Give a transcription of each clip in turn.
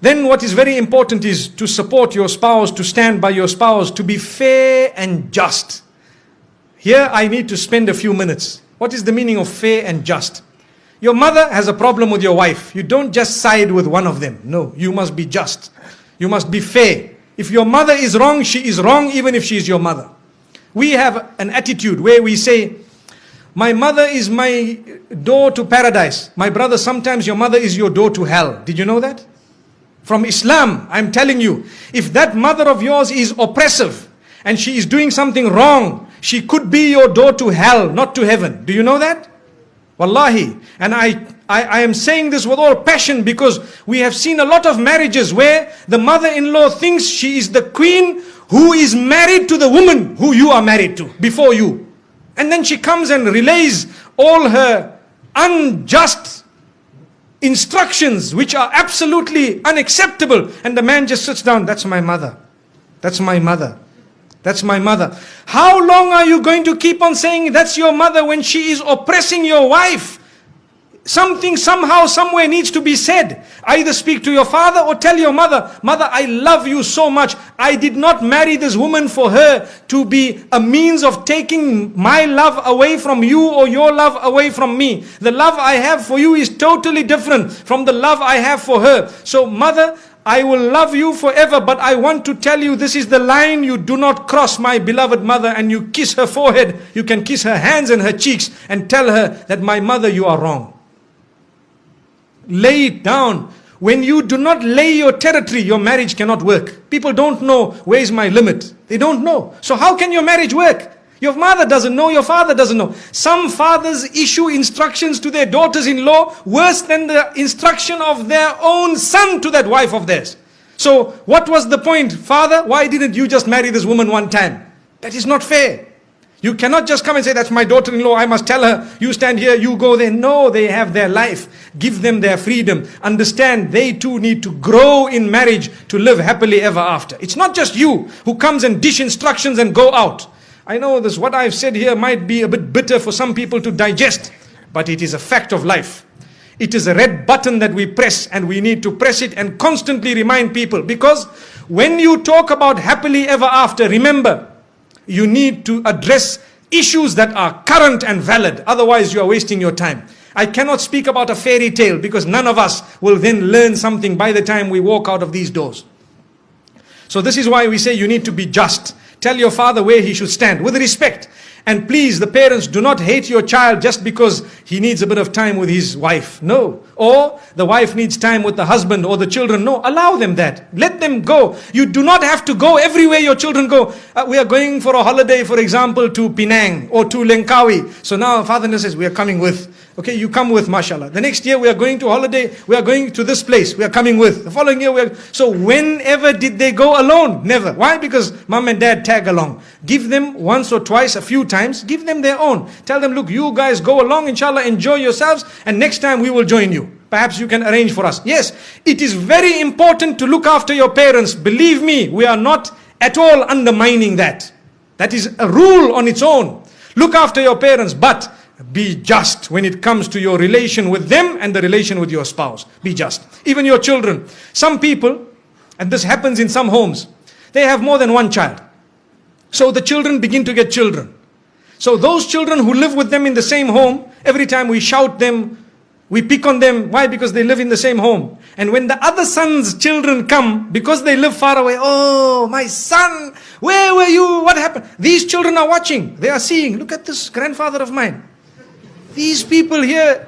Then what is very important is to support your spouse, to stand by your spouse, to be fair and just. Here I need to spend a few minutes. What is the meaning of fair and just? Your mother has a problem with your wife. You don't just side with one of them. No, you must be just. You must be fair. If your mother is wrong, she is wrong even if she is your mother. We have an attitude where we say, my mother is my door to paradise. My brother, sometimes your mother is your door to hell. Did you know that? From Islam, I'm telling you, if that mother of yours is oppressive and she is doing something wrong, she could be your door to hell, not to heaven. Do you know that? Wallahi. And I am saying this with all passion because we have seen a lot of marriages where the mother-in-law thinks she is the queen who is married to the woman who you are married to before you. And then she comes and relays all her unjust instructions which are absolutely unacceptable. And the man just sits down. That's my mother. That's my mother. That's my mother. How long are you going to keep on saying that's your mother when she is oppressing your wife? Something somehow, somewhere needs to be said. Either speak to your father or tell your mother, mother, I love you so much. I did not marry this woman for her to be a means of taking my love away from you or your love away from me. The love I have for you is totally different from the love I have for her. So mother, I will love you forever, but I want to tell you this is the line you do not cross, my beloved mother. And you kiss her forehead, you can kiss her hands and her cheeks and tell her that my mother, you are wrong. Lay it down. When you do not lay your territory, your marriage cannot work. People don't know where is my limit. They don't know. So how can your marriage work? Your mother doesn't know, your father doesn't know. Some fathers issue instructions to their daughters-in-law worse than the instruction of their own son to that wife of theirs. So what was the point? Father, why didn't you just marry this woman one time? That is not fair. You cannot just come and say, that's my daughter-in-law, I must tell her, you stand here, you go there. No, they have their life. Give them their freedom. Understand, they too need to grow in marriage to live happily ever after. It's not just you who comes and dish instructions and go out. I know this, what I've said here might be a bit bitter for some people to digest, but it is a fact of life. It is a red button that we press, and we need to press it and constantly remind people. Because when you talk about happily ever after, remember, you need to address issues that are current and valid. Otherwise, you are wasting your time. I cannot speak about a fairy tale because none of us will then learn something by the time we walk out of these doors. So this is why we say you need to be just. Tell your father where he should stand with respect. And please, the parents, do not hate your child just because he needs a bit of time with his wife. No. Or the wife needs time with the husband or the children. No, allow them that. Let them go. You do not have to go everywhere your children go. We are going for a holiday, for example, to Penang or to Langkawi. So now father says, we are coming with. Okay, you come with, mashallah. The next year we are going to holiday. We are going to this place. We are coming with. The following year we are. So whenever did they go alone? Never. Why? Because mom and dad tag along. Give them once or twice, a few times. Give them their own. Tell them, look, you guys go along, inshallah, enjoy yourselves. And next time we will join you. Perhaps you can arrange for us. Yes, it is very important to look after your parents. Believe me, we are not at all undermining that. That is a rule on its own. Look after your parents, but be just when it comes to your relation with them and the relation with your spouse. Be just. Even your children. Some people, and this happens in some homes, they have more than one child. So the children begin to get children. So those children who live with them in the same home, every time we shout them, we pick on them. Why? Because they live in the same home. And when the other son's children come, because they live far away, oh, my son, where were you? What happened? These children are watching. They are seeing, look at this grandfather of mine. These people here,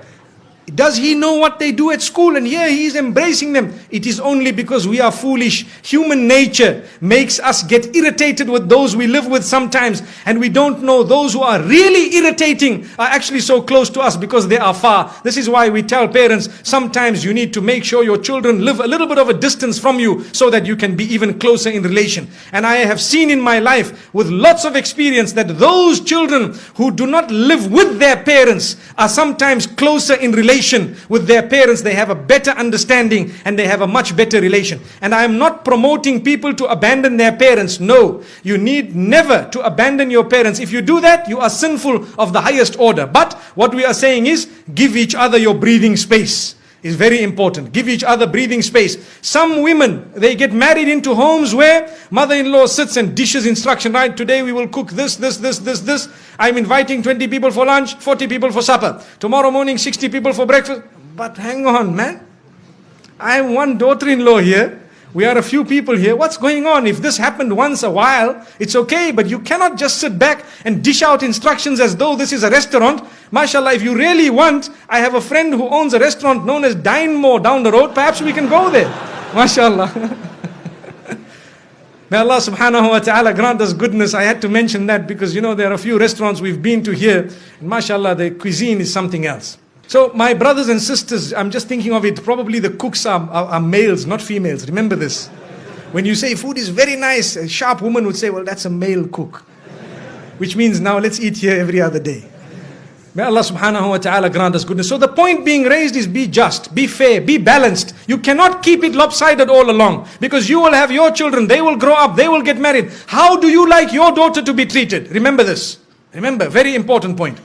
does he know what they do at school? And here he is embracing them. It is only because we are foolish. Human nature makes us get irritated with those we live with sometimes. And we don't know those who are really irritating are actually so close to us because they are far. This is why we tell parents, sometimes you need to make sure your children live a little bit of a distance from you so that you can be even closer in relation. And I have seen in my life with lots of experience that those children who do not live with their parents are sometimes closer in relation with their parents. They have a better understanding and they have a much better relation. And I am not promoting people to abandon their parents. No, you need never to abandon your parents. If you do that, you are sinful of the highest order. But what we are saying is, give each other your breathing space. is very important. Give each other breathing space. Some women, they get married into homes where mother-in-law sits and dishes instruction, right? Today we will cook this. I'm inviting 20 people for lunch, 40 people for supper. Tomorrow morning, 60 people for breakfast. But hang on, man. I have one daughter-in-law here. We are a few people here. What's going on? If this happened once a while, it's okay. But you cannot just sit back and dish out instructions as though this is a restaurant. MashaAllah, if you really want, I have a friend who owns a restaurant known as Dine More down the road. Perhaps we can go there. MashaAllah. May Allah subhanahu wa ta'ala grant us goodness. I had to mention that because, you know, there are a few restaurants we've been to here. And MashaAllah, the cuisine is something else. So my brothers and sisters, I'm just thinking of it, probably the cooks are males, not females. Remember this. When you say food is very nice, a sharp woman would say, well, that's a male cook. Which means now let's eat here every other day. May Allah subhanahu wa ta'ala grant us goodness. So the point being raised is be just, be fair, be balanced. You cannot keep it lopsided all along. Because you will have your children, they will grow up, they will get married. How do you like your daughter to be treated? Remember this. Remember, very important point.